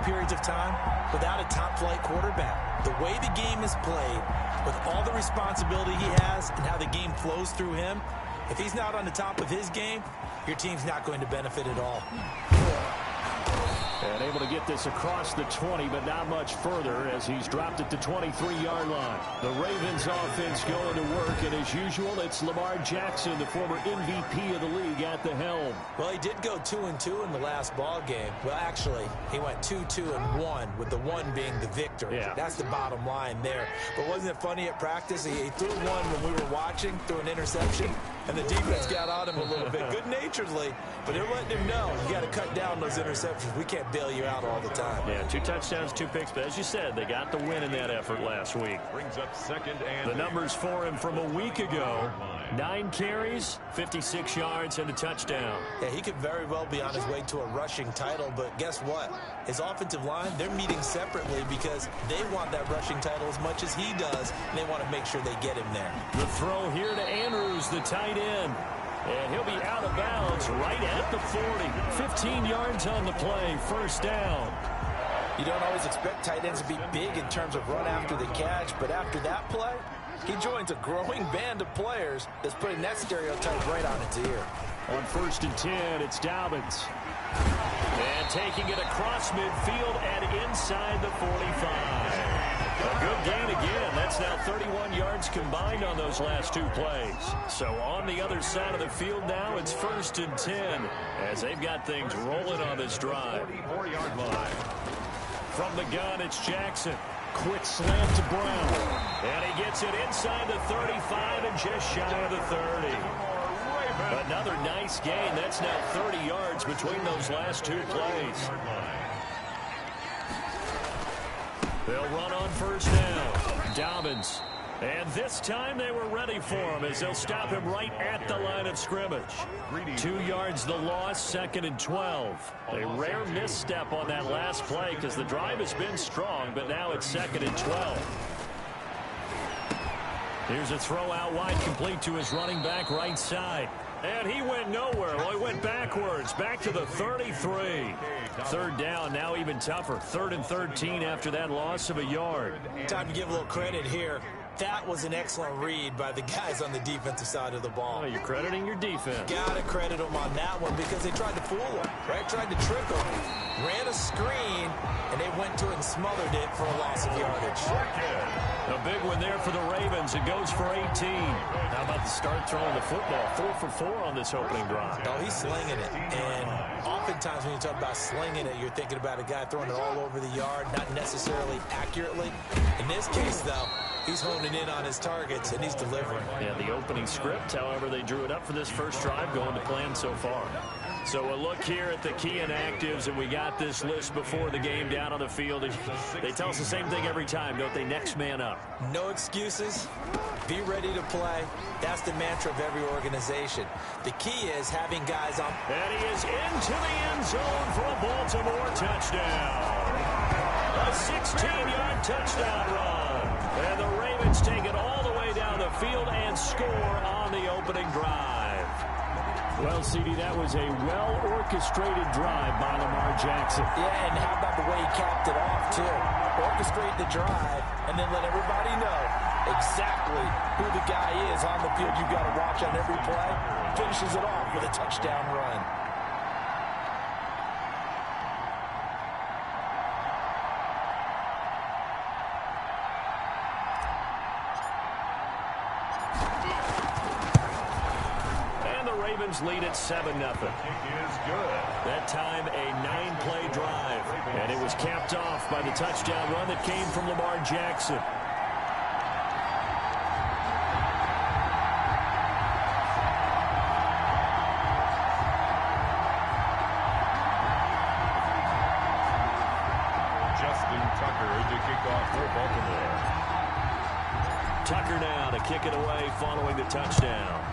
periods of time without a top-flight quarterback. The way the game is played, with all the responsibility he has and how the game flows through him, if he's not on the top of his game, your team's not going to benefit at all. And able to get this across the 20, but not much further as he's dropped it to 23-yard line. The Ravens offense going to work, and as usual, it's Lamar Jackson, the former MVP of the league, at the helm. Well, he did go 2-2 in the last ball game. Well, actually, he went 2-2-1, with the one being the victor. Yeah. That's the bottom line there. But wasn't it funny at practice? He threw one when we were watching, threw an interception, and the defense got on him a little bit, good-naturedly, but they're letting him know you got to cut down those interceptions. We can't bail you out all the time. Yeah, 2 touchdowns, 2 picks, but as you said, they got the win in that effort last week. Brings up second and the numbers for him from a week ago: 9 carries, 56 yards, and a touchdown. Yeah, he could very well be on his way to a rushing title, but guess what? His offensive line, they're meeting separately because they want that rushing title as much as he does, and they want to make sure they get him there. The throw here to Andrews, the tight end. And he'll be out of bounds right at the 40. 15 yards on the play, first down. You don't always expect tight ends to be big in terms of run after the catch, but after that play, he joins a growing band of players that's putting that stereotype right on its ear. On 1st and 10, it's Dobbins. And taking it across midfield and inside the 45. A good gain again. That's now 31 yards combined on those last 2 plays. So on the other side of the field now, it's 1st and 10 as they've got things rolling on this drive. 44-yard line. From the gun, it's Jackson. Quick slant to Brown. And he gets it inside the 35 and just shy of the 30. Another nice gain. That's now 30 yards between those last 2 plays. They'll run on first down. Dobbins. And this time they were ready for him as they'll stop him right at the line of scrimmage. 2 yards the loss, 2nd and 12. A rare misstep on that last play because the drive has been strong, but now it's 2nd and 12. Here's a throw out wide, complete to his running back right side. And he went nowhere. Well, he went backwards, back to the 33. 3rd down, now even tougher. 3rd and 13 after that loss of a yard. Time to give a little credit here. That was an excellent read by the guys on the defensive side of the ball. Oh, you're crediting your defense. Got to credit them on that one because they tried to fool him, right? Tried to trick him. Ran a screen, and they went to it and smothered it for a loss of yardage. A big one there for the Ravens. It goes for 18. How about the start throwing the football? 4 for 4 on this opening drive. Oh, he's slinging it. And oftentimes when you talk about slinging it, you're thinking about a guy throwing it all over the yard, not necessarily accurately. In this case, though, he's honing in on his targets, and he's delivering. Yeah, the opening script, however, they drew it up for this first drive, going to plan so far. So a look here at the key inactives, and we got this list before the game down on the field. They tell us the same thing every time, don't they? Next man up. No excuses. Be ready to play. That's the mantra of every organization. The key is having guys on. And he is into the end zone for a Baltimore touchdown. A 16-yard touchdown run. And the Ravens take it all the way down the field and score on the opening drive. Well, CD, that was a well-orchestrated drive by Lamar Jackson. Yeah, and how about the way he capped it off, too? Orchestrate the drive and then let everybody know exactly who the guy is on the field you've got to watch on every play. Finishes it off with a touchdown run. Lead at 7-0. That time a 9-play drive, and it was capped off by the touchdown run that came from Lamar Jackson. Justin Tucker to kick off for Baltimore. Tucker now to kick it away following the touchdown.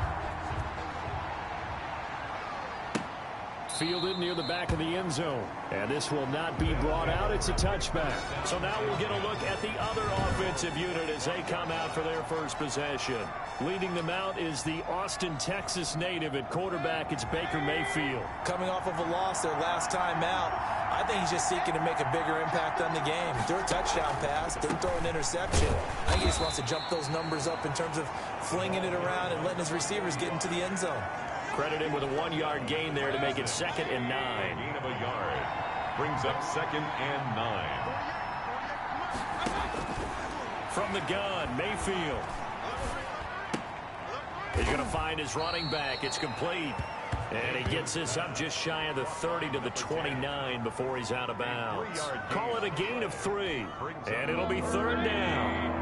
Fielded near the back of the end zone. And this will not be brought out. It's a touchback. So now we'll get a look at the other offensive unit as they come out for their first possession. Leading them out is the Austin, Texas native at quarterback. It's Baker Mayfield. Coming off of a loss their last time out, I think he's just seeking to make a bigger impact on the game. He threw a touchdown pass, didn't throw an interception. I think he just wants to jump those numbers up in terms of flinging it around and letting his receivers get into the end zone. Credit him with a 1-yard gain there to make it 2nd and 9. Gain of a yard. Brings up 2nd and 9. From the gun, Mayfield. He's going to find his running back. It's complete. And he gets this up just shy of the 30 to the 29 before he's out of bounds. Call it a gain of 3. And it'll be 3rd down.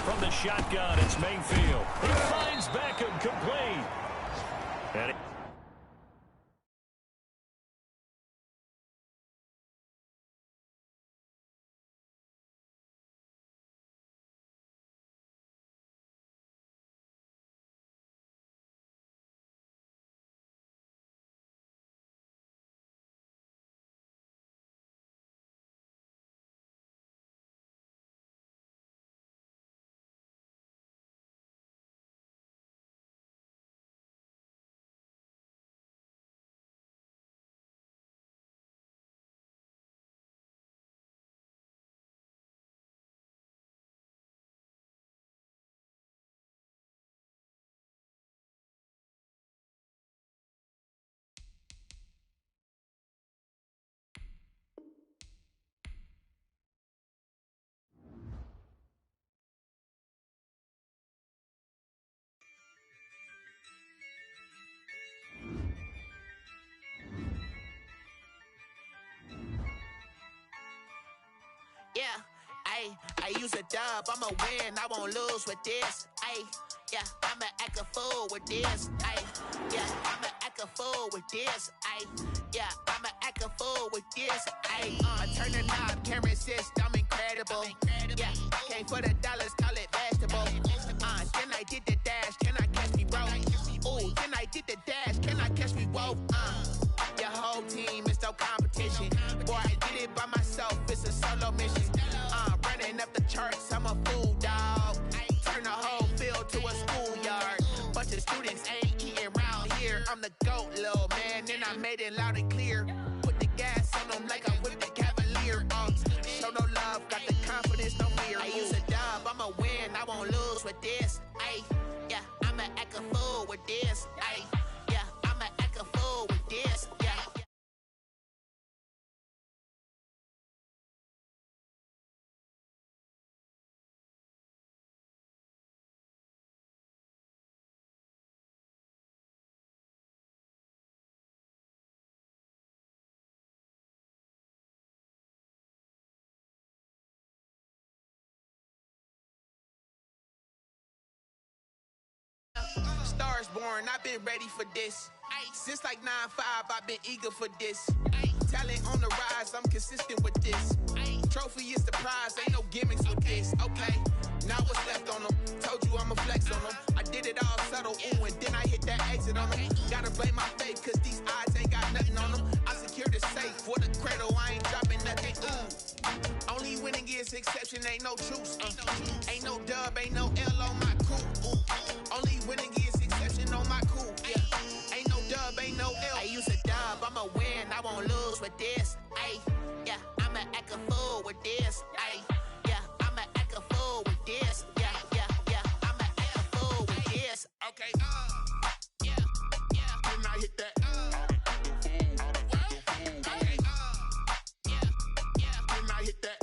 From the shotgun, it's Mayfield. He finds Beckham complete. And yeah, I use a dub, I'ma win, I won't lose with this, yeah, I'ma act a fool with this, yeah, I'ma act a fool with this, yeah, I'ma act a fool with this, I turn the knob, can't resist, I'm incredible, yeah, came for the dollars, call it vegetable, then I did the dash, can I catch me, bro, ooh, then I did the dash, can I catch me, whoa, your whole team is no competition, boy, I did it by myself, it's a solo mission, running up the charts, I'm a fool, dog, turn the whole field to a schoolyard, bunch of students ain't eating round here, I'm the GOAT, little man, and I made it loud and clear, put the gas on them like I'm with the Cavalier, show no love, got the confidence, no fear, I use a dub, I'ma win, I won't lose with this, yeah, I'ma act a fool with this, yeah, I'ma act a fool with this, yeah. Stars born, I've been ready for this. Since like 9-5, I've been eager for this. Talent on the rise, I'm consistent with this. Trophy is the prize, ain't no gimmicks with this. Okay, now what's left on them? Told you I'ma flex on them. I did it all subtle, ooh, and then I hit that exit on them. Gotta blame my faith, cause these odds ain't got nothing on them. I secured the safe for the cradle, I ain't dropping nothing, ooh. Only winning is exception, ain't no truce. Ain't no dub, ain't no L on my crew. Only winning is exception on my crew. Yeah. Ain't no dub, ain't no L. I use a dub, I'ma win, I won't lose with this. Yeah, I'ma act a fool with this. Yeah, I'ma act a fool with this. Yeah, I'ma act a fool with this. Okay, yeah, can I hit that? Okay, yeah, can I hit that?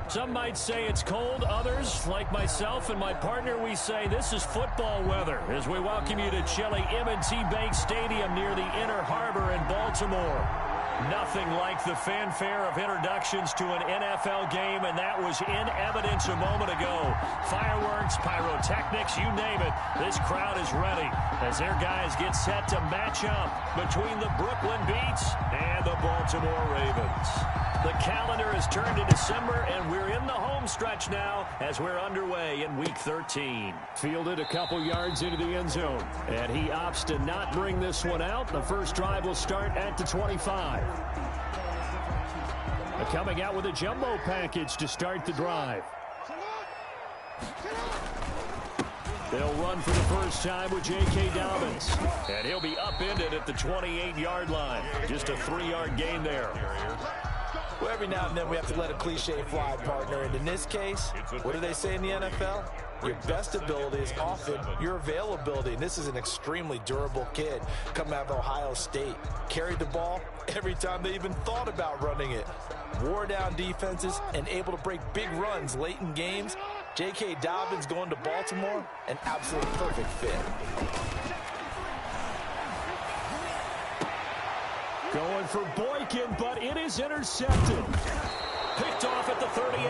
Some might say it's cold. Others, like myself and my partner, we say this is football weather as we welcome you to chilly M&T Bank Stadium near the Inner Harbor in Baltimore. Nothing like the fanfare of introductions to an NFL game, and that was in evidence a moment ago. Fireworks, pyrotechnics, you name it. This crowd is ready as their guys get set to match up between the Brooklyn Beats and the Baltimore Ravens. The calendar has turned to December, and we're in the home stretch now as we're underway in Week 13. Fielded a couple yards into the end zone, and he opts to not bring this one out. The first drive will start at the 25. Coming out with a jumbo package to start the drive. They'll run for the first time with J.K. Dobbins. And he'll be upended at the 28-yard line. Just a 3-yard gain there. Well, every now and then we have to let a cliche fly, partner. And in this case, what do they say in the NFL? Your best ability is often your availability. And this is an extremely durable kid coming out of Ohio State. Carried the ball every time they even thought about running it. Wore down defenses and able to break big runs late in games. J.K. Dobbins going to Baltimore, an absolute perfect fit. Going for Boykin, but it is intercepted. Picked off at the 38,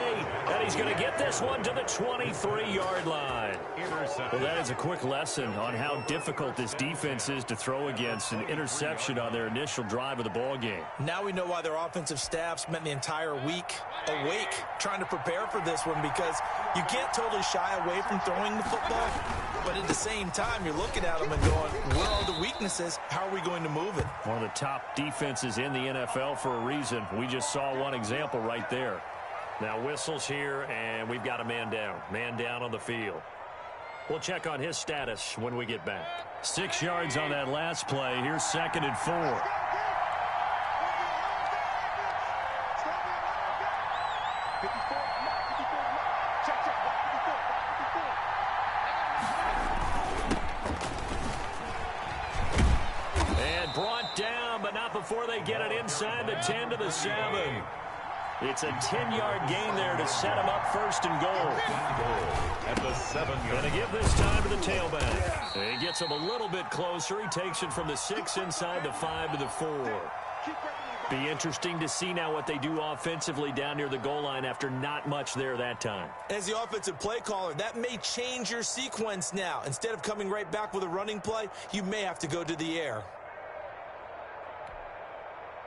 and he's going to get this one to the 23-yard line. Well, that is a quick lesson on how difficult this defense is to throw against. An interception on their initial drive of the ball game. Now we know why their offensive staff spent the entire week awake trying to prepare for this one, because you can't totally shy away from throwing the football, but at the same time, you're looking at them and going, where are the weaknesses? How are we going to move it? One of the top defenses in the NFL for a reason. We just saw one example right there. Now whistles here, and we've got a man down. Man down on the field. We'll check on his status when we get back. 6 yards on that last play. Here's 2nd and 4. And brought down, but not before they get it inside the 10 to the 7. It's a 10-yard gain there to set him up 1st and goal. At the 7-yard. And to give this time to the tailback. He gets him a little bit closer. He takes it from the 6 inside the 5 to the 4. Be interesting to see now what they do offensively down near the goal line after not much there that time. As the offensive play caller, that may change your sequence now. Instead of coming right back with a running play, you may have to go to the air.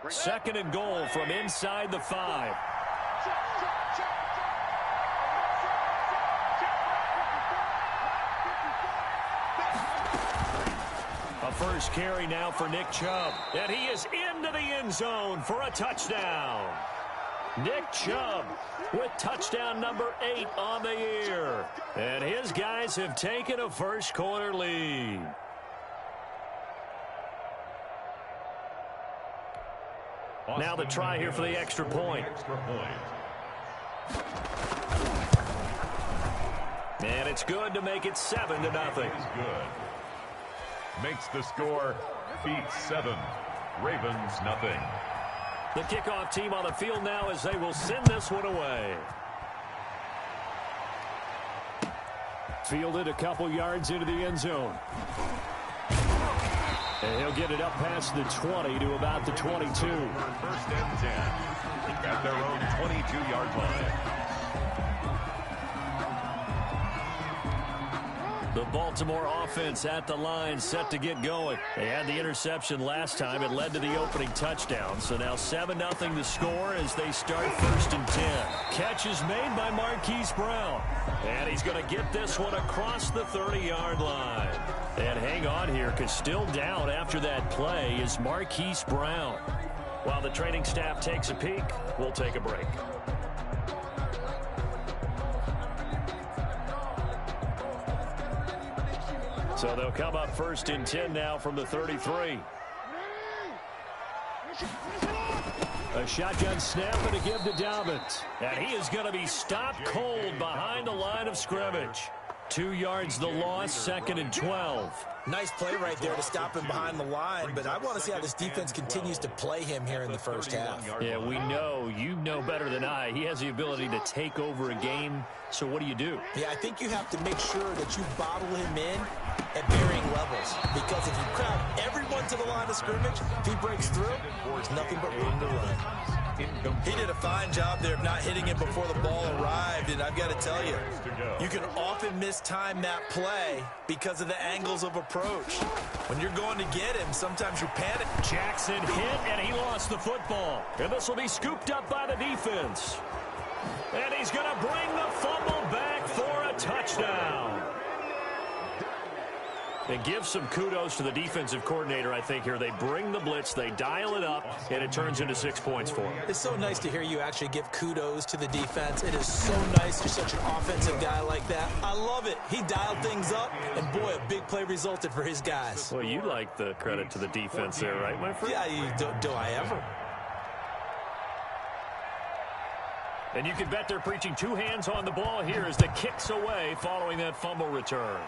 2nd and goal from inside the 5. A first carry now for Nick Chubb. And he is into the end zone for a touchdown. Nick Chubb with touchdown number 8 on the year. And his guys have taken a first-quarter lead. Now the try here for the extra point. And it's good to make it 7-0. Good. Makes the score, beats 7. Ravens nothing. The kickoff team on the field now as they will send this one away. Fielded a couple yards into the end zone. And he'll get it up past the 20 to about the 22. 1st and 10 at their own 22-yard line. The Baltimore offense at the line, set to get going. They had the interception last time. It led to the opening touchdown. So now 7-0 the score as they start 1st and 10. Catch is made by Marquise Brown. And he's going to get this one across the 30-yard line. And hang on here, because still down after that play is Marquise Brown. While the training staff takes a peek, we'll take a break. So they'll come up 1st and 10 now from the 33. A shotgun snap and a give to Dobbins. And he is going to be stopped cold behind the line of scrimmage. 2 yards the loss, 2nd and 12. Nice play right there to stop him behind the line, but I want to see how this defense continues to play him here in the first half. Yeah, we know. You know better than I. He has the ability to take over a game, so what do you do? Yeah, I think you have to make sure that you bottle him in at varying levels, because if you crowd everyone to the line of scrimmage, if he breaks through, there's nothing but room to run. He did a fine job there of not hitting him before the ball arrived, and I've got to tell you, you can often mistime that play because of the angles of approach. When you're going to get him, sometimes you panic. Jackson hit, and he lost the football. And this will be scooped up by the defense. And he's going to bring the fumble back for a touchdown. And give some kudos to the defensive coordinator, I think, here. They bring the blitz, they dial it up, and it turns into 6 points for them. It's so nice to hear you actually give kudos to the defense. It is so nice. You're such an offensive guy like that. I love it. He dialed things up, and boy, a big play resulted for his guys. Well, you like the credit to the defense there, right, my friend? Yeah, do I ever? And you can bet they're preaching two hands on the ball here as the kick's away following that fumble return.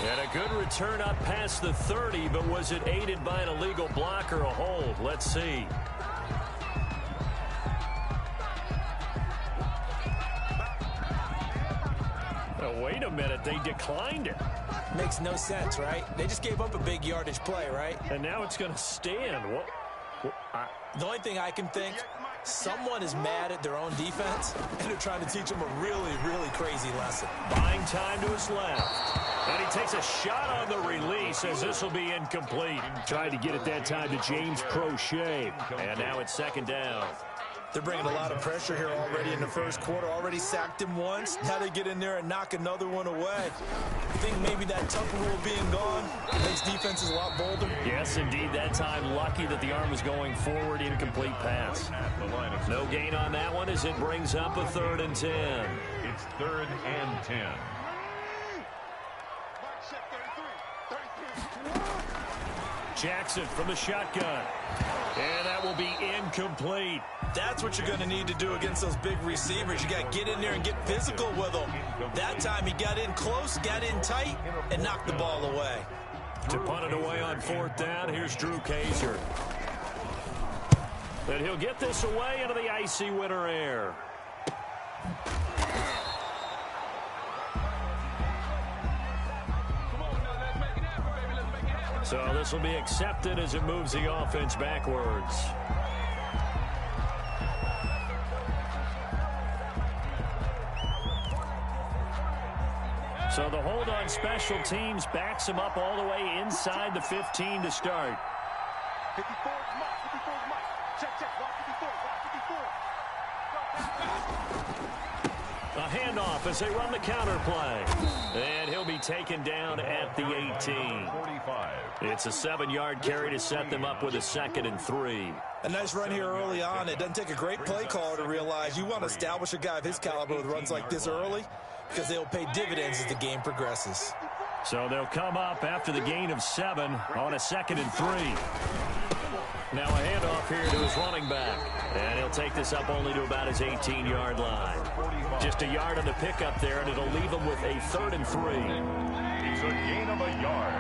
And a good return up past the 30, but was it aided by an illegal block or a hold? Let's see. Oh, wait a minute. They declined it. Makes no sense, right? They just gave up a big yardage play, right? And now it's going to stand. The only thing I can think, someone is mad at their own defense, and they're trying to teach them a really, really crazy lesson. Buying time to his left. And he takes a shot on the release as this will be incomplete. Tried to get it that time to James Prochet. And now it's second down. They're bringing a lot of pressure here already in the first quarter. Already sacked him once. Now they get in there and knock another one away. I think maybe that Tucker rule being gone makes defenses a lot bolder. Yes, indeed. That time, lucky that the arm was going forward. Incomplete pass. No gain on that one as it brings up a 3rd and 10. It's 3rd and 10. Jackson from the shotgun. And that will be incomplete. That's what you're going to need to do against those big receivers. You got to get in there and get physical with them. That time he got in close, got in tight, and knocked the ball away. To punt it away on 4th down, here's Drew Kaiser. And he'll get this away into the icy winter air. So this will be accepted as it moves the offense backwards. So the hold on special teams backs him up all the way inside the 15 to start. 54 is Mike. 54 is Mike. Check. Watch 54. A handoff as they run the counter play. And he'll be taken down at the 18. 45. It's a 7-yard carry to set them up with a 2nd and 3. A nice run here early on. It doesn't take a great play caller to realize you want to establish a guy of his caliber with runs like this early because they'll pay dividends as the game progresses. So they'll come up after the gain of 7 on a 2nd and 3. Now a handoff here to his running back. And he'll take this up only to about his 18-yard line. Just a yard on the pickup there, and it'll leave him with a 3rd and 3. It's a gain of a yard.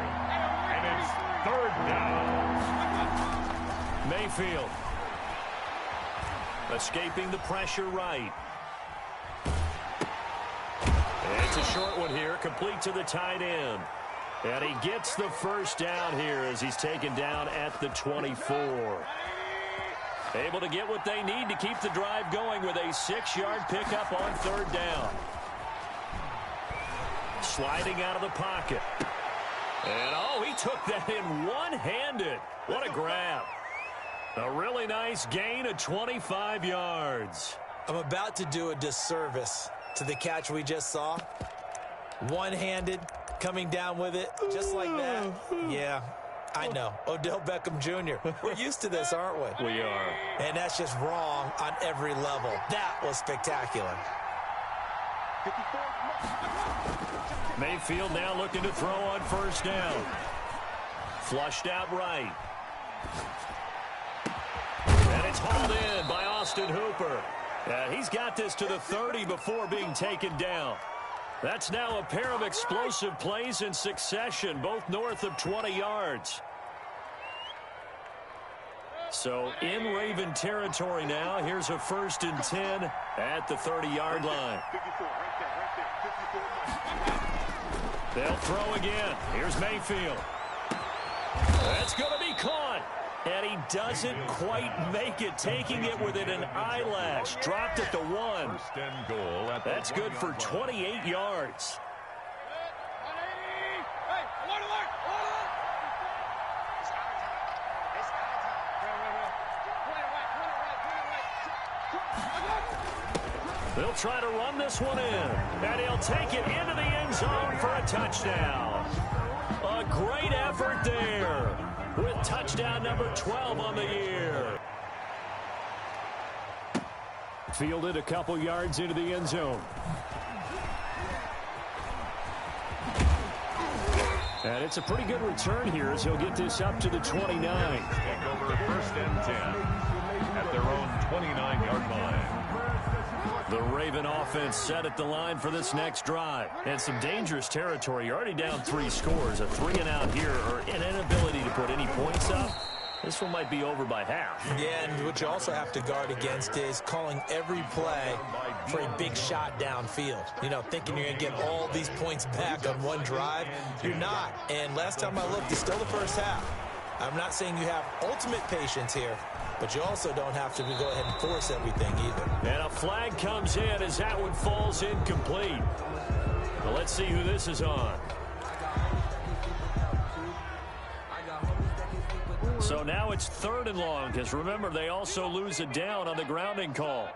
And it's 3rd down. Mayfield. Escaping the pressure right. And it's a short one here, complete to the tight end. And he gets the 1st down here as he's taken down at the 24. Able to get what they need to keep the drive going with a 6-yard pickup on 3rd down. Sliding out of the pocket. And, oh, he took that in one-handed. What a grab. A really nice gain of 25 yards. I'm about to do a disservice to the catch we just saw. One-handed, coming down with it, just like that. Yeah, I know. Odell Beckham Jr. We're used to this, aren't we? We are. And that's just wrong on every level. That was spectacular. Mayfield now looking to throw on 1st down. Flushed out right. And it's hauled in by Austin Hooper. He's got this to the 30 before being taken down. That's now a pair of explosive plays in succession, both north of 20 yards. So in Raven territory now. Here's a 1st and 10 at the 30-yard line. They'll throw again. Here's Mayfield. That's going to be caught. And he doesn't quite make it, taking it within an eyelash. Dropped at the 1. 1st and goal at the That's good for 28 yards. try to run this one in. And he'll take it into the end zone for a touchdown. A great effort there with touchdown number 12 on the year. Fielded a couple yards into the end zone. And it's a pretty good return here as he'll get this up to the 29. Take over 1st and 10 at their own 29-yard line. The Raven offense set at the line for this next drive. And some dangerous territory. You're already down 3 scores. A 3-and-out here or an inability to put any points up. This one might be over by half. Yeah, and what you also have to guard against is calling every play for a big shot downfield. You know, thinking you're going to get all these points back on one drive. You're not. And last time I looked, it's still the first half. I'm not saying you have ultimate patience here, but you also don't have to go ahead and force everything either. And a flag comes in as that one falls incomplete. Well, let's see who this is on. So now it's 3rd and long, because remember, they also lose a down on the grounding call.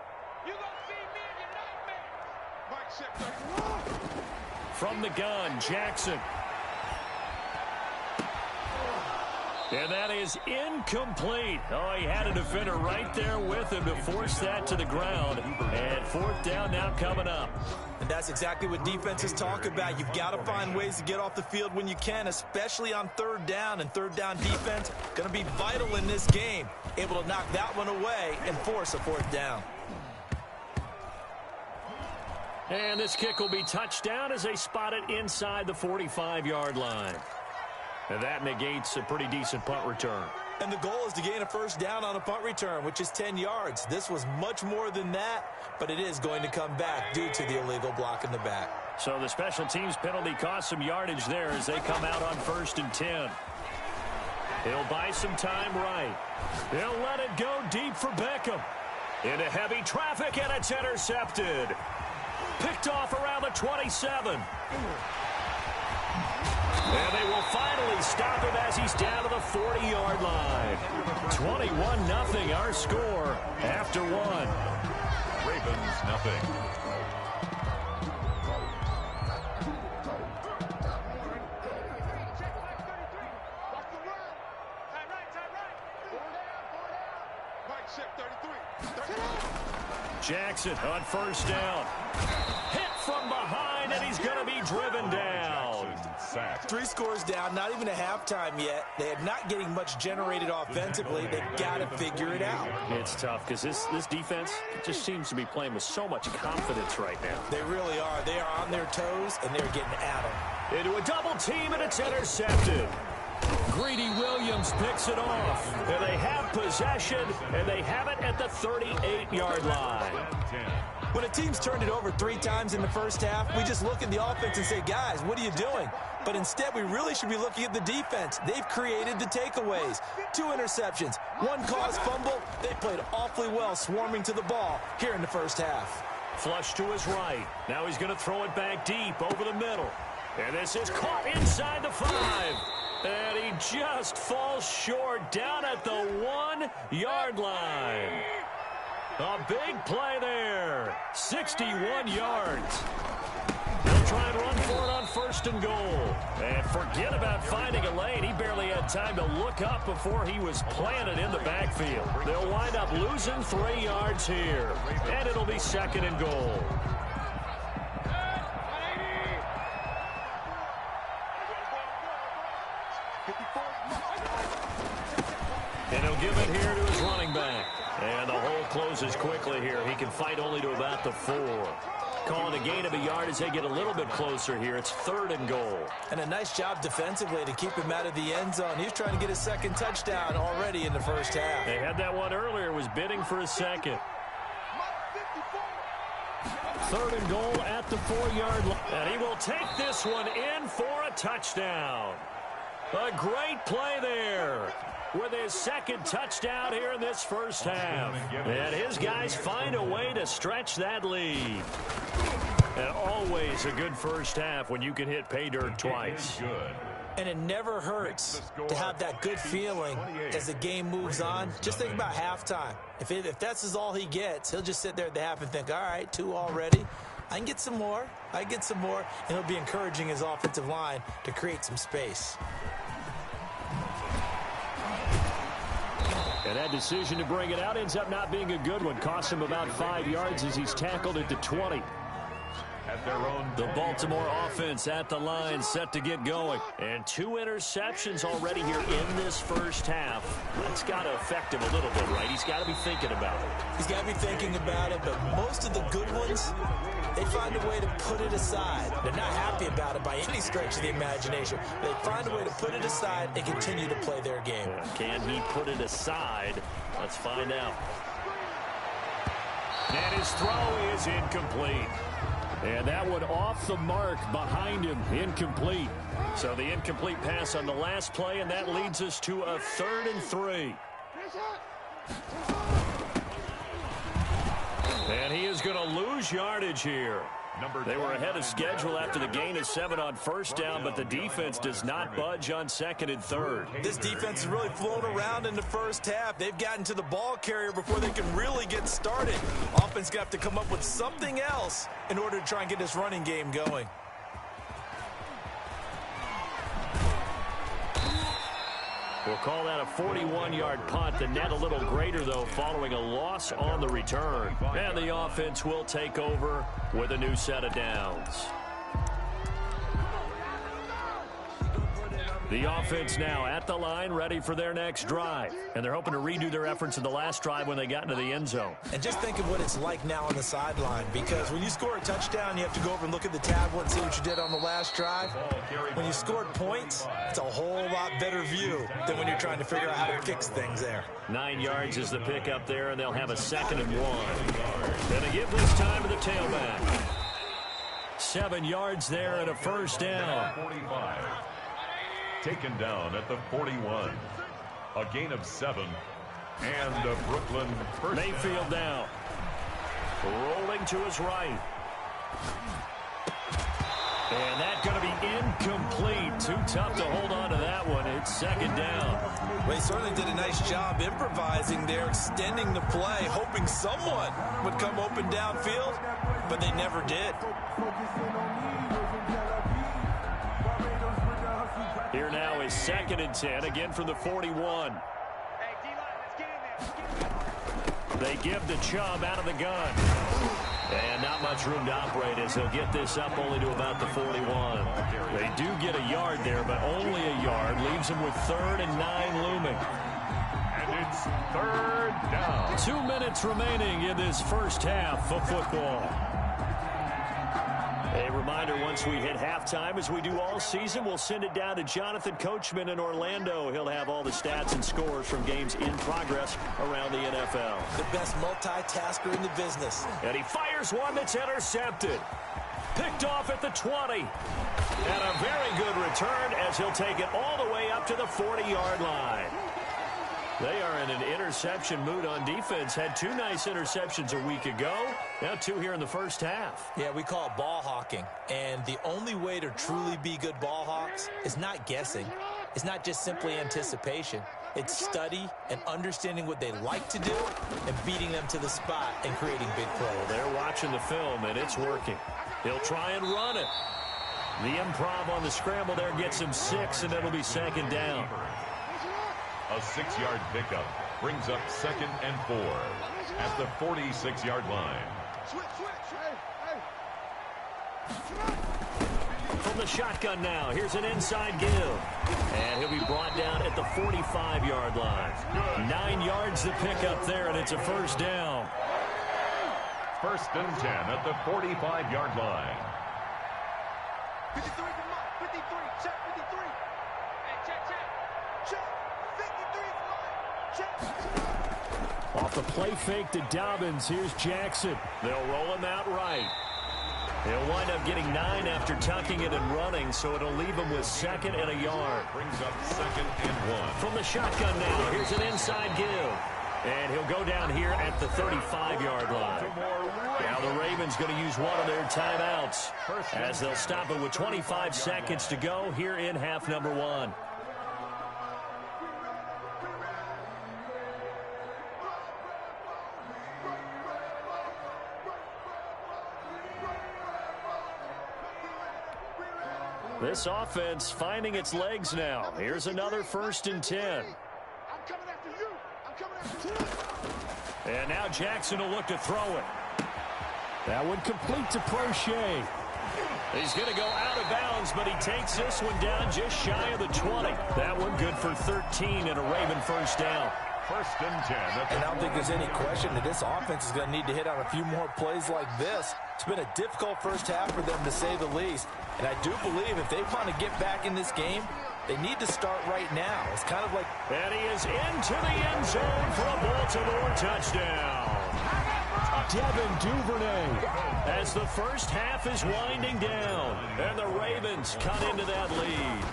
From the gun, Jackson. And that is incomplete. Oh, he had a defender right there with him to force that to the ground. And 4th down now coming up. And that's exactly what defenses talk about. You've got to find ways to get off the field when you can, especially on 3rd down. And 3rd down defense going to be vital in this game. Able to knock that one away and force a 4th down. And this kick will be touchdown as they spot it inside the 45-yard line. And that negates a pretty decent punt return. And the goal is to gain a 1st down on a punt return, which is 10 yards. This was much more than that, but it is going to come back due to the illegal block in the back. So the special teams penalty cost some yardage there as they come out on 1st and 10. He'll buy some time right. He'll let it go deep for Beckham. Into heavy traffic, and it's intercepted. Picked off around the 27. And they will finally stop him as he's down to the 40-yard line. 21-0 our score after 1. Ravens nothing. Jackson on 1st down. Hit from behind, and he's going to be driven down. 3 scores down, not even a halftime yet. They are not getting much generated offensively. They've got to figure it out. It's tough because this defense just seems to be playing with so much confidence right now. They really are. They are on their toes, and they're getting at them. Into a double team, and it's intercepted. Greedy Williams picks it off. And they have possession, and they have it at the 38-yard line. When a team's turned it over 3 times in the first half, we just look at the offense and say, guys, what are you doing? But instead, we really should be looking at the defense. They've created the takeaways. 2 interceptions, 1 caused fumble. They played awfully well swarming to the ball here in the first half. Flush to his right. Now he's going to throw it back deep over the middle. And this is caught inside the 5. And he just falls short down at the 1-yard line. A big play there. 61 yards. He'll try and run for it on 1st and goal. And forget about finding a lane. He barely had time to look up before he was planted in the backfield. They'll wind up losing 3 yards here. And it'll be 2nd and goal. And he'll give it here to his running back. And the hole closes quickly here. He can fight only to about the 4. Calling a gain of a yard as they get a little bit closer here. It's 3rd and goal. And a nice job defensively to keep him out of the end zone. He's trying to get his 2nd touchdown already in the first half. They had that one earlier. Was bidding for a 2nd. 3rd and goal at the 4-yard line. And he will take this one in for a touchdown. A great play there with his 2nd touchdown here in this first half. And his guys find a way to stretch that lead. And always a good first half when you can hit pay dirt twice. And it never hurts to have that good feeling as the game moves on. Just think about halftime. If that's all he gets, he'll just sit there at the half and think, all right, 2 already. I can get some more. I can get some more. And he'll be encouraging his offensive line to create some space. And that decision to bring it out ends up not being a good one. Costs him about 5 yards as he's tackled at the 20. The Baltimore offense at the line, set to get going. And 2 interceptions already here in this first half. That's got to affect him a little bit, right? He's got to be thinking about it. He's got to be thinking about it, but most of the good ones, they find a way to put it aside. They're not happy about it by any stretch of the imagination. They find a way to put it aside and continue to play their game. Can he put it aside? Let's find out. And his throw is incomplete. And that one off the mark behind him, incomplete. So the incomplete pass on the last play, and that leads us to a 3rd and 3. And he is going to lose yardage here. They were ahead of schedule after the gain of 7 on first down, but the defense does not budge on 2nd and 3rd. This defense has really flown around in the first half. They've gotten to the ball carrier before they can really get started. Offense got to come up with something else in order to try and get this running game going. We'll call that a 41-yard punt. The net a little greater, though, following a loss on the return. And the offense will take over with a new set of downs. The offense now at the line, ready for their next drive. And they're hoping to redo their efforts in the last drive when they got into the end zone. And just think of what it's like now on the sideline, because when you score a touchdown, you have to go over and look at the tablet and see what you did on the last drive. When you scored points, it's a whole lot better view than when you're trying to figure out how to fix things there. 9 yards is the pickup there, and they'll have a 2nd and 1. And they give this time to the tailback. 7 yards there and a first down. 45. Taken down at the 41. A gain of 7. And a Brooklyn first. Mayfield down. Rolling to his right. And that's going to be incomplete. Too tough to hold on to that one. It's 2nd down. Well, he certainly did a nice job improvising there, extending the play, hoping someone would come open downfield, but they never did. Here now is 2nd and 10, again from the 41. They give the Chubb out of the gun. And not much room to operate as he'll get this up only to about the 41. They do get a yard there, but only a yard. Leaves them with 3rd and 9 looming. And it's 3rd down. 2 minutes remaining in this first half of football. A reminder, once we hit halftime, as we do all season, we'll send it down to Jonathan Coachman in Orlando. He'll have all the stats and scores from games in progress around the NFL. The best multitasker in the business. And he fires one that's intercepted. Picked off at the 20. And a very good return as he'll take it all the way up to the 40-yard line. They are in an interception mood on defense. Had 2 nice interceptions a week ago. Now 2 here in the first half. Yeah, we call it ball hawking. And the only way to truly be good ball hawks is not guessing. It's not just simply anticipation. It's study and understanding what they like to do and beating them to the spot and creating big plays. Well, they're watching the film, and it's working. He'll try and run it. The improv on the scramble there gets him 6, and it'll be 2nd down. A 6-yard pickup brings up 2nd and 4 at the 46-yard line. From the shotgun now, here's an inside give. And he'll be brought down at the 45-yard line. 9 yards to pick up there, and it's a first down. 1st and 10 at the 45-yard line. 53 from Mike. 53. Check 53. Hey, check. Check. 53 from Mike. Check. Off the play fake to Dobbins, here's Jackson. They'll roll him out right. He'll wind up getting 9 after tucking it and running, so it'll leave him with 2nd and a yard. Brings up 2nd and 1. From the shotgun now, here's an inside give. And he'll go down here at the 35-yard line. Now the Ravens going to use one of their timeouts as they'll stop it with 25 seconds to go here in half number 1. This offense finding its legs now. Here's another 1st and 10. I'm coming after you. I'm coming after you. And now Jackson will look to throw it. That one complete to Prochet. He's going to go out of bounds, but he takes this one down just shy of the 20. That one good for 13 and a Raven 1st down. 1st and 10. And I don't think there's any question that this offense is going to need to hit on a few more plays like this. It's been a difficult first half for them, to say the least. And I do believe if they want to get back in this game, they need to start right now. It's kind of like... And he is into the end zone for a Baltimore touchdown. Devin Duvernay as the first half is winding down. And the Ravens cut into that lead.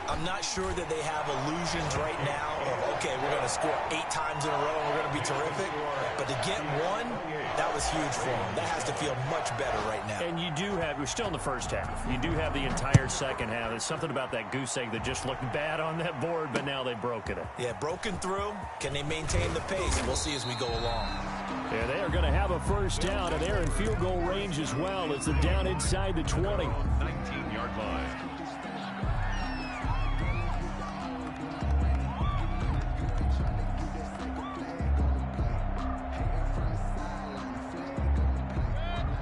I'm not sure that they have illusions right now of, okay, we're going to score 8 times in a row and we're going to be terrific. But to get one, that was huge for them. That has to feel much better right now. And you do have, we're still in the first half. You do have the entire second half. There's something about that goose egg that just looked bad on that board, but now they've broken it. Yeah, broken through. Can they maintain the pace? We'll see as we go along. Yeah, they are going to have a 1st down, and they're in field goal range as well as they're down inside the 20. 19-yard line.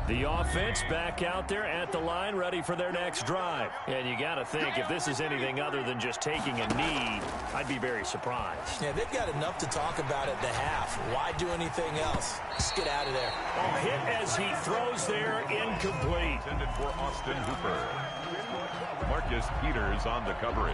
The offense back out there at the line, ready for their next drive. And you got to think, if this is anything other than just taking a knee, I'd be very surprised. Yeah, they've got enough to talk about at the half. Why do anything else? Just get out of there. A hit as he throws there, incomplete. Intended for Austin Hooper. Marcus Peters on the coverage.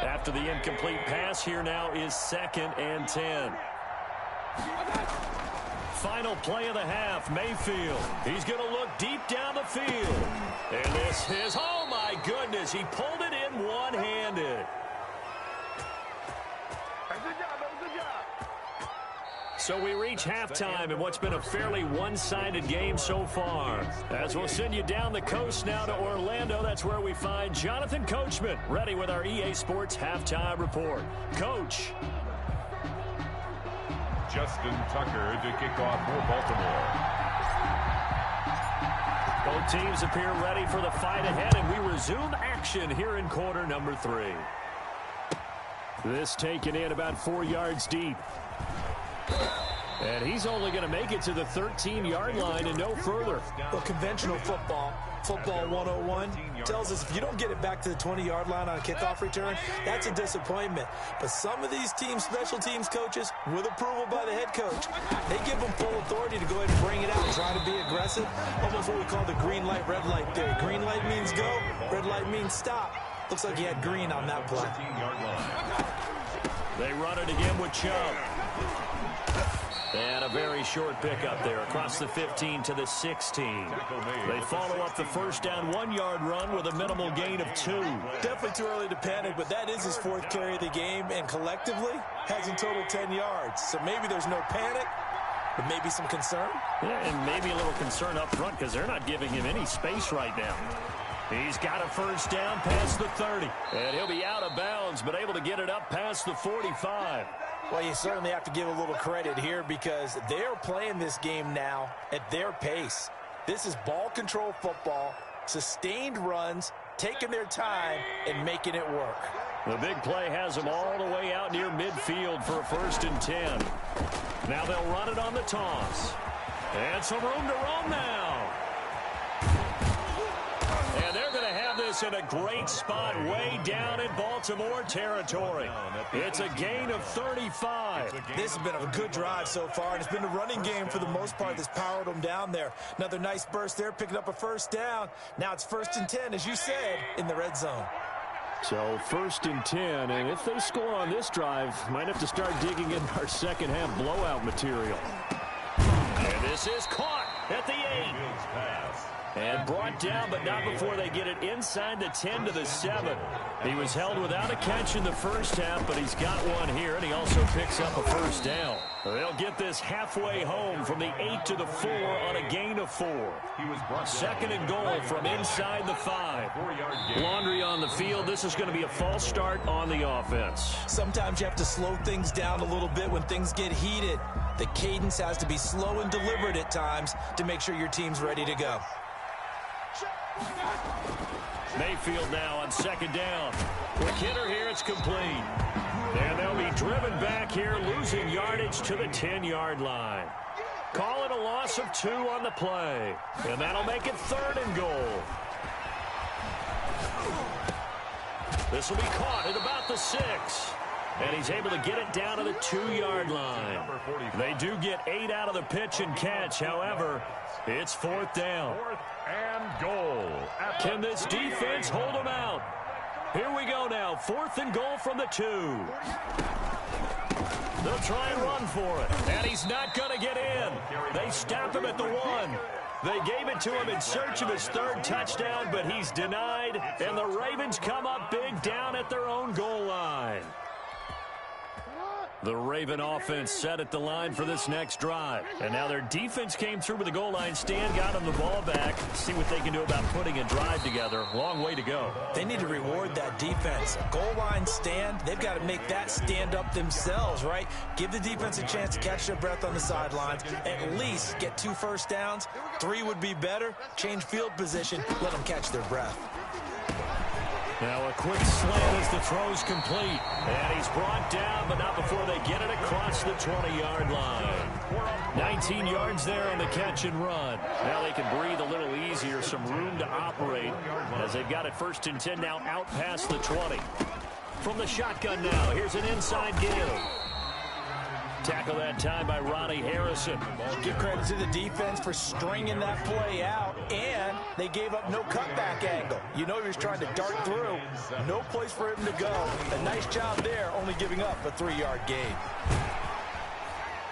After the incomplete pass, here now is 2nd and 10. Final play of the half, Mayfield. He's going to look deep down the field. And this is, oh my goodness, he pulled it in one-handed. So we reach halftime in what's been a fairly one-sided game so far. As we'll send you down the coast now to Orlando, that's where we find Jonathan Coachman, ready with our EA Sports Halftime Report. Coach. Justin Tucker to kick off for Baltimore. Both teams appear ready for the fight ahead, and we resume action here in quarter number 3. This taken in about 4 yards deep. And he's only going to make it to the 13-yard line and no further. Well, conventional football 101, tells us if you don't get it back to the 20-yard line on a kickoff return, that's a disappointment. But some of these teams, special teams coaches, with approval by the head coach, they give them full authority to go ahead and bring it out and try to be aggressive. Almost what we call the green light, red light theory. Green light means go, red light means stop. Looks like he had green on that play. They run it again with Chubb. And a very short pickup there across the 15 to the 16. They follow up the first down 1-yard run with a minimal gain of 2. Definitely too early to panic, but that is his 4th carry of the game, and collectively has in total 10 yards. So maybe there's no panic, but maybe some concern. Yeah, and maybe a little concern up front because they're not giving him any space right now. He's got a first down past the 30. And he'll be out of bounds, but able to get it up past the 45. Well, you certainly have to give a little credit here because they're playing this game now at their pace. This is ball control football, sustained runs, taking their time, and making it work. The big play has them all the way out near midfield for a 1st and 10. Now they'll run it on the toss. And some room to roam now. And they're going to have this in a great spot way down in Baltimore territory. It's a gain of 35. This has been a good drive so far, and it's been the running game for the most part that's powered them down there. Another nice burst there, picking up a first down. Now it's 1st and 10, as you said, in the red zone. So 1st and 10, and if they score on this drive, might have to start digging in our second half blowout material. And this is caught at the 8. And brought down, but not before they get it inside the 10 to the 7. He was held without a catch in the first half, but he's got one here, and he also picks up a first down. They'll get this halfway home from the 8 to the 4 on a gain of 4. 2nd and goal from inside the 5. Laundry on the field. This is going to be a false start on the offense. Sometimes you have to slow things down a little bit when things get heated. The cadence has to be slow and deliberate at times to make sure your team's ready to go. Mayfield now on 2nd down. Quick hitter here, it's complete. And they'll be driven back here, losing yardage to the 10-yard line. Call it a loss of 2 on the play. And that'll make it 3rd and goal. This will be caught at about the 6. And he's able to get it down to the 2-yard line. They do get 8 out of the pitch and catch. However, it's 4th down. 4th and goal. Can this defense hold them out? Here we go now. 4th and goal from the 2. They'll try and run for it. And he's not going to get in. They stop him at the 1. They gave it to him in search of his 3rd touchdown, but he's denied. And the Ravens come up big down at their own goal line. The Raven offense set at the line for this next drive. And now their defense came through with the goal line stand, got them the ball back. See what they can do about putting a drive together. Long way to go. They need to reward that defense. Goal line stand, they've got to make that stand up themselves, right? Give the defense a chance to catch their breath on the sidelines. At least get 2 first downs. 3 would be better. Change field position. Let them catch their breath. Now a quick slant as the throw's complete. And he's brought down, but not before they get it across the 20-yard line. 19 yards there on the catch and run. Now they can breathe a little easier, some room to operate as they've got it 1st and 10 now out past the 20. From the shotgun now, here's an inside give. Tackle that time by Ronnie Harrison. Give credit to the defense for stringing that play out, and they gave up no cutback angle. You know he was trying to dart through. No place for him to go. A nice job there, only giving up a 3-yard gain.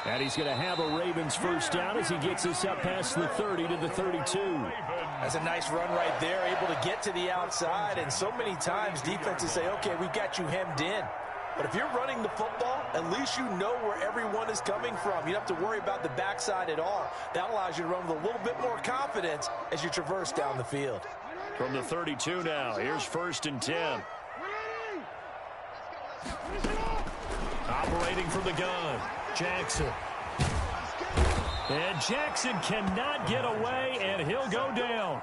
And he's going to have a Ravens first down as he gets this up past the 30 to the 32. That's a nice run right there, able to get to the outside, and so many times defenses say, okay, we've got you hemmed in. But if you're running the football, at least you know where everyone is coming from. You don't have to worry about the backside at all. That allows you to run with a little bit more confidence as you traverse down the field. From the 32 now, here's 1st and 10. Operating from the gun, Jackson. And Jackson cannot get away, and he'll go down.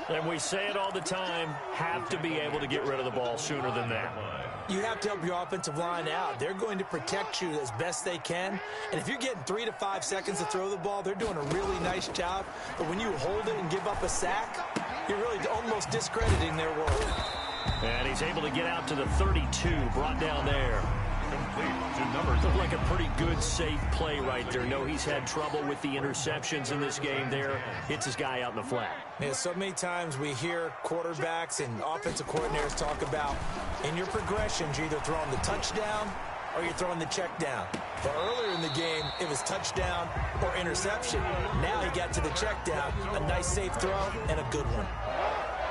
And we say it all the time, have to be able to get rid of the ball sooner than that. You have to help your offensive line out. They're going to protect you as best they can. And if you're getting 3 to 5 seconds to throw the ball, they're doing a really nice job. But when you hold it and give up a sack, you're really almost discrediting their work. And he's able to get out to the 32, brought down there. Looked like a pretty good, safe play right there. No, he's had trouble with the interceptions in this game there. Hits his guy out in the flat. Yeah, so many times we hear quarterbacks and offensive coordinators talk about in your progressions, you're either throwing the touchdown or you're throwing the check down. But earlier in the game, it was touchdown or interception. Now he got to the check down, a nice safe throw and a good one.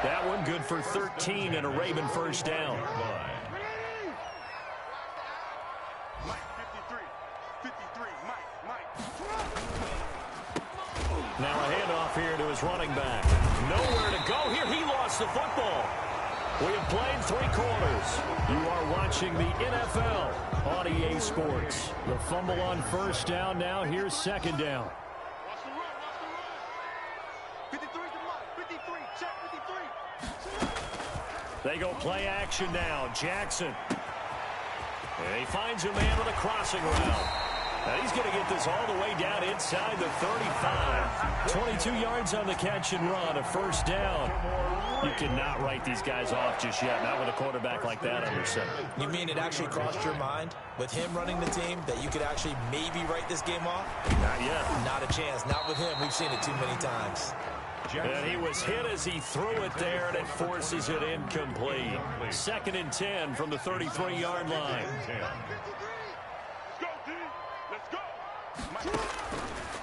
That one good for 13 and a Raven first down. Now a handoff here to his running back. Nowhere to go here. He lost the football. We have played 3 quarters. You are watching the NFL on EA Sports. The fumble on first down. Now here's 2nd down. Watch the run, watch the run. 53's the mark. 53, check 53. They go play action now. Jackson. And he finds a man with a crossing route. And he's going to get this all the way down inside the 35. 22 yards on the catch and run, a first down. You cannot write these guys off just yet, not with a quarterback like that under center. You mean it actually crossed your mind with him running the team that you could actually maybe write this game off? Not yet. Not a chance. Not with him. We've seen it too many times. And he was hit as he threw it there, and it forces it incomplete. 2nd and 10 from the 33-yard line.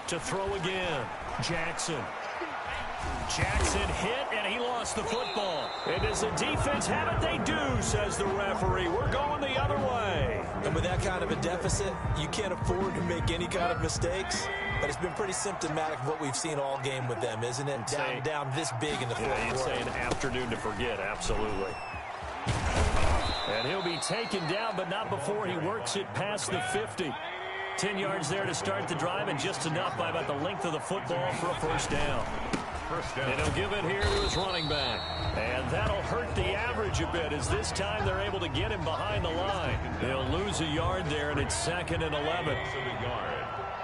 To throw again, Jackson. Jackson hit, and he lost the football. And does the defense have it? They do, says the referee. We're going the other way. And with that kind of a deficit, you can't afford to make any kind of mistakes. But it's been pretty symptomatic of what we've seen all game with them, isn't it? Down this big in the fourth quarter. You'd say an afternoon to forget, absolutely. And he'll be taken down, but not before he works it past the 50. 10 yards there to start the drive, and just enough by about the length of the football for a first down. And he'll give it here to his running back. And that'll hurt the average a bit, as this time they're able to get him behind the line. They'll lose a yard there, and it's 2nd and 11.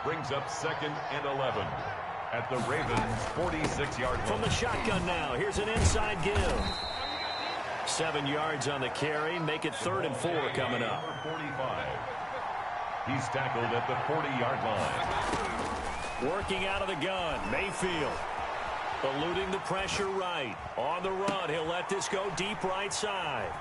Brings up 2nd and 11 at the Ravens' 46-yard line. From the shotgun now, here's an inside give. 7 yards on the carry, make it 3rd and 4 coming up. 45. He's tackled at the 40-yard line. Working out of the gun, Mayfield. Eluding the pressure right. On the run, he'll let this go deep right side.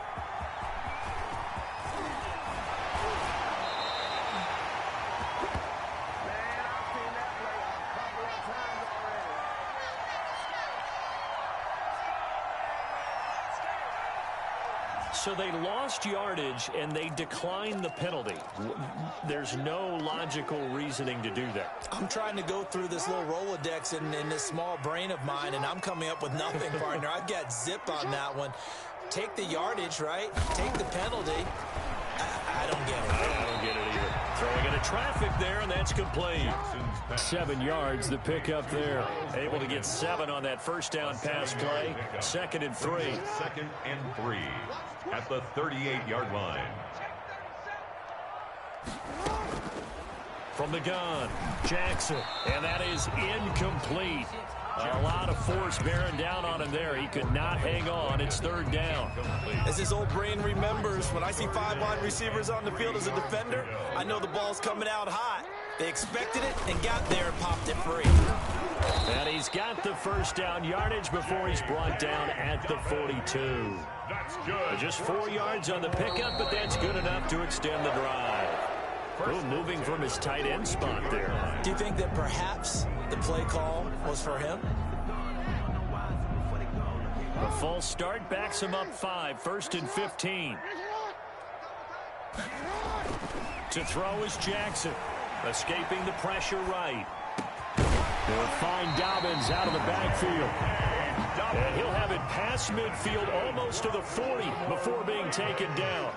So they lost yardage, and they declined the penalty. There's no logical reasoning to do that. I'm trying to go through this little Rolodex in this small brain of mine, and I'm coming up with nothing, partner. I've got zip on that one. Take the yardage, right? Take the penalty. I don't get it. I don't get it either. Throwing into traffic there, and that's complete. 7 yards, the pickup there. Able to get 7 on that first down pass play. 2nd and 3. 2nd and 3 at the 38-yard line. From the gun, Jackson, and that is incomplete. A lot of force bearing down on him there. He could not hang on. It's 3rd down. As his old brain remembers, when I see 5 wide receivers on the field as a defender, I know the ball's coming out hot. They expected it and got there and popped it free. And he's got the first down yardage before he's brought down at the 42. That's good. Just 4 yards on the pickup, but that's good enough to extend the drive. Moving from his tight end spot there. Do you think that perhaps the play call was for him? A false start backs him up 5, 1st and 15. To throw is Jackson. Escaping the pressure right. They'll find Dobbins out of the backfield. And he'll have it past midfield almost to the 40 before being taken down.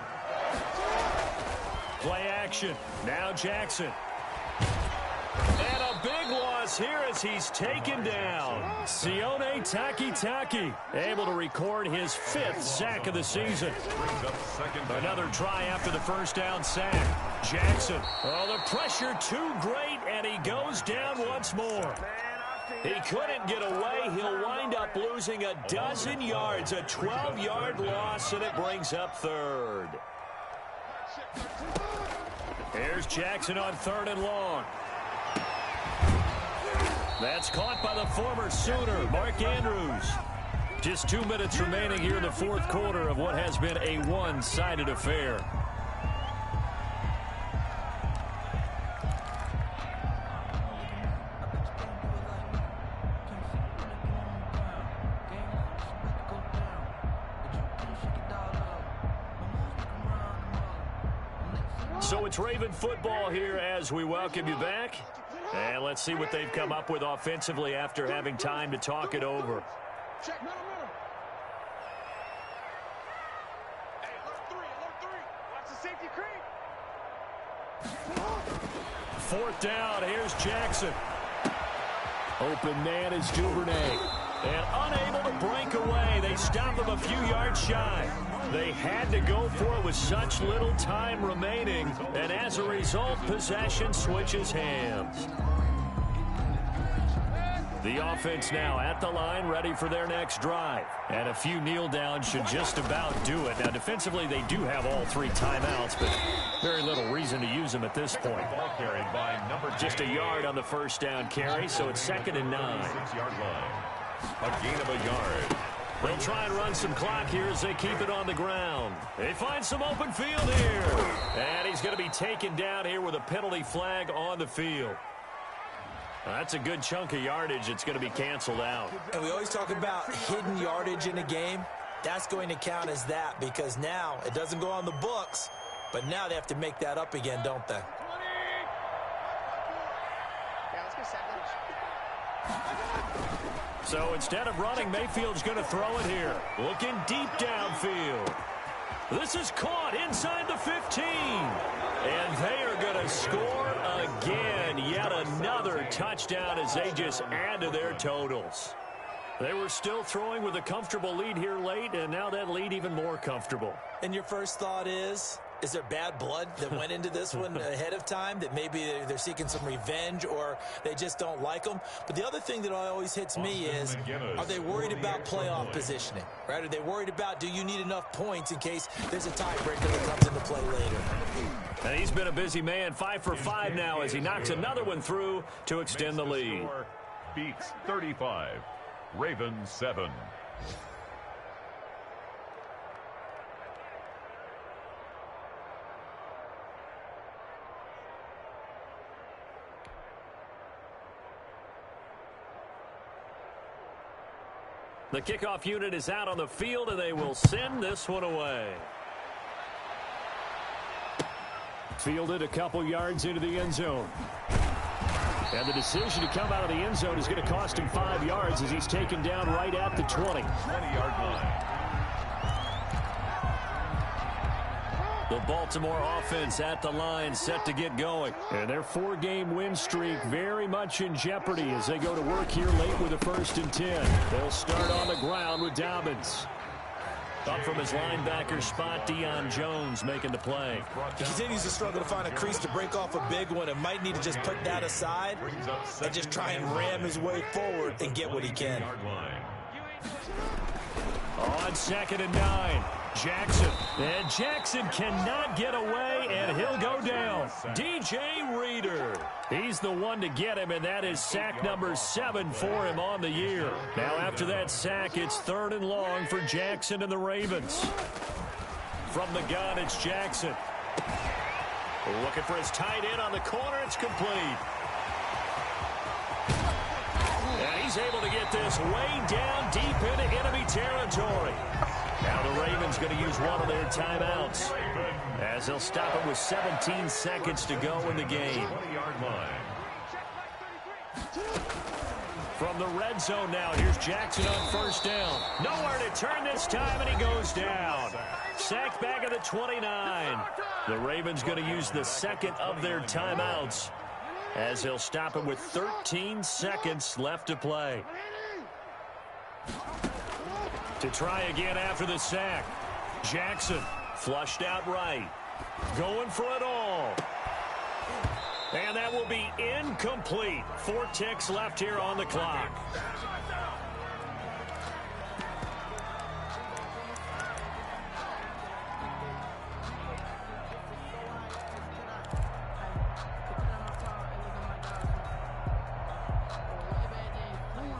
Play action. Now Jackson. And a big loss here as he's taken down. Sione Takitaki able to record his 5th sack of the season. Another try after the first down sack. Jackson. Oh, the pressure too great, and he goes down once more. He couldn't get away. He'll wind up losing a dozen yards, a 12-yard loss, and it brings up 3rd. Here's Jackson on 3rd and long. That's caught by the former Sooner, Mark Andrews. Just 2 minutes remaining here in the 4th quarter of what has been a one-sided affair. So it's Raven football here as we welcome you back. And let's see what they've come up with offensively after having time to talk it over. Check, middle. Hey, alert 3. Watch the safety creep. 4th down, here's Jackson. Open man is Duvernay. And unable to break away. They stop him a few yards shy. They had to go for it with such little time remaining. And as a result, possession switches hands. The offense now at the line, ready for their next drive. And a few kneel downs should just about do it. Now, defensively, they do have all 3 timeouts, but very little reason to use them at this point. Ball carried by number 10. Just a yard on the first down carry, so it's 2nd and 9. 6-yard line. A gain of a yard. They'll try and run some clock here as they keep it on the ground. They find some open field here. And he's going to be taken down here with a penalty flag on the field. That's a good chunk of yardage. It's going to be canceled out. And we always talk about hidden yardage in a game. That's going to count as that because now it doesn't go on the books, but now they have to make that up again, don't they? So instead of running, Mayfield's going to throw it here. Looking deep downfield. This is caught inside the 15. And they are going to score again. Yet another touchdown as they just add to their totals. They were still throwing with a comfortable lead here late, and now that lead even more comfortable. And your first thought is there bad blood that went into this one ahead of time, that maybe they're seeking some revenge or they just don't like them? But the other thing that always hits me is, are they worried about playoff positioning, right? Are they worried about, do you need enough points in case there's a tiebreaker that comes into play later? And he's been a busy man, 5 for 5 now as he knocks another one through to extend the lead. Beats 35. Ravens 7. The kickoff unit is out on the field, and they will send this one away. Fielded a couple yards into the end zone. And the decision to come out of the end zone is going to cost him 5 yards as he's taken down right at the 20. 20-yard line. The Baltimore offense at the line, set to get going. And their 4-game win streak very much in jeopardy as they go to work here late with a 1st and 10. They'll start on the ground with Dobbins. Up from his linebacker spot, Deion Jones making the play. He continues to struggle to find a crease to break off a big one and might need to just put that aside and just try and ram his way forward and get what he can. On 2nd and 9, Jackson. And Jackson cannot get away, and he'll go down. DJ Reader. He's the one to get him, and that is sack number 7 for him on the year. Now after that sack, it's 3rd and long for Jackson and the Ravens. From the gun, it's Jackson. Looking for his tight end on the corner. It's complete. And he's able to get this way down deep into enemy territory. Now the Ravens going to use one of their timeouts as they'll stop it with 17 seconds to go in the game. From the red zone now, here's Jackson on 1st down. Nowhere to turn this time, and he goes down. Sacked back at the 29. The Ravens going to use the 2nd of their timeouts as they'll stop it with 13 seconds left to play. To try again after the sack. Jackson flushed out right. Going for it all. And that will be incomplete. 4 ticks left here on the clock.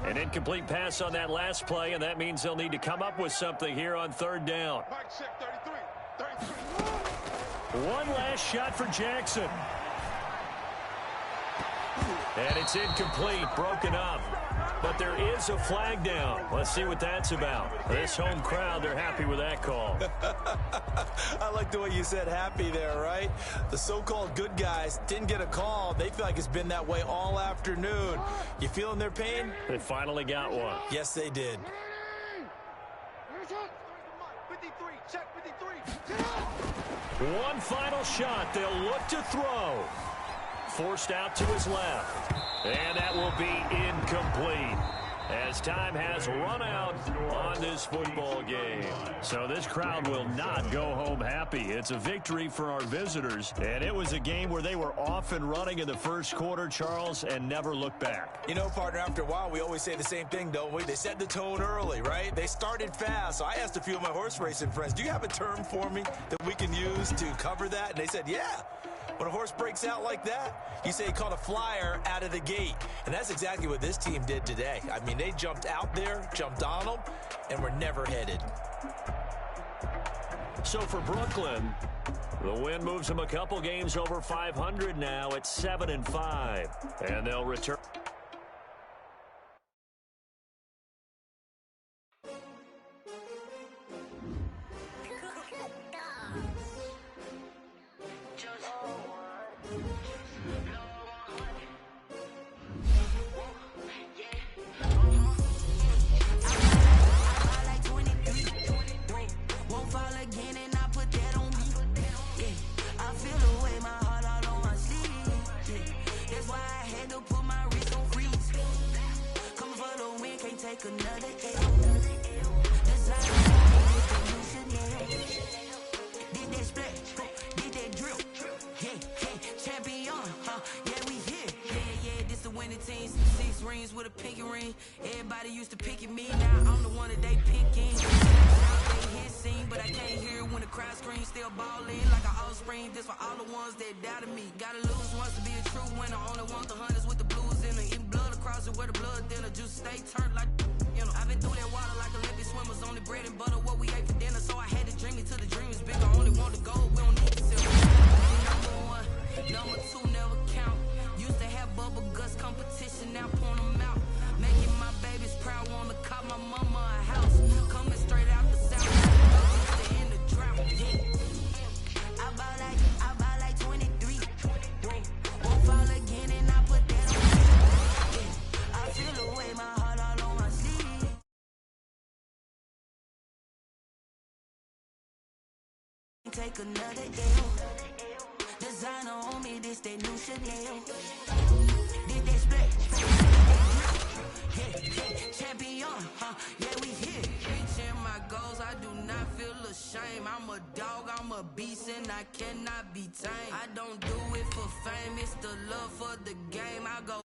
An incomplete pass on that last play, and that means they'll need to come up with something here on 3rd down. One last shot for Jackson. And it's incomplete, broken up. But there is a flag down. Let's see what that's about. This home crowd, they're happy with that call. I like the way you said happy there, right? The so-called good guys didn't get a call. They feel like it's been that way all afternoon. You feeling their pain? They finally got one. Yes, they did. 53, check 53. One final shot. They'll look to throw. Forced out to his left. And that will be incomplete as time has run out on this football game. So this crowd will not go home happy. It's a victory for our visitors. And it was a game where they were off and running in the first quarter, Charles, and never looked back. You know, partner, after a while, we always say the same thing, don't we? They set the tone early, right? They started fast. So I asked a few of my horse racing friends, do you have a term for me that we can use to cover that? And they said, yeah. When a horse breaks out like that, you say he caught a flyer out of the gate. And that's exactly what this team did today. I mean, they jumped out there, jumped on them, and were never headed. So for Brooklyn, the win moves them a couple games over 500 now at 7-5. And they'll return. With a pinky ring, everybody used to pick at me. Now I'm the one that they picking. They hit scene, but I can't hear when the crowd screams. Still ballin' like an offspring. This for all the ones that doubted me. Gotta lose once to be a true winner. Only want the hunters with the blues in it. Eating blood across it where the blood thinner. Just stay turned like, you know. I've been through that water like Olympic swimmers. Only bread and butter what we ate for dinner. So I had to dream it till the dream is big. I only want the gold. We don't need the silver. Number one, number two never count. Used to have bubble guts competition. Now point them out. Making my babies proud, wanna cop my mama a house. Coming straight out the south, in the drought. Yeah. I buy like 23. Won't fall again, and I put that on. Yeah. I feel the way, my heart all on my sleeve. Take another L. Designer on me, this they new Chanel. Did they split? Yeah, champion, yeah, we here. Reaching my goals, I do not feel ashamed. I'm a dog, I'm a beast, and I cannot be tamed. I don't do it for fame, it's the love for the game. I go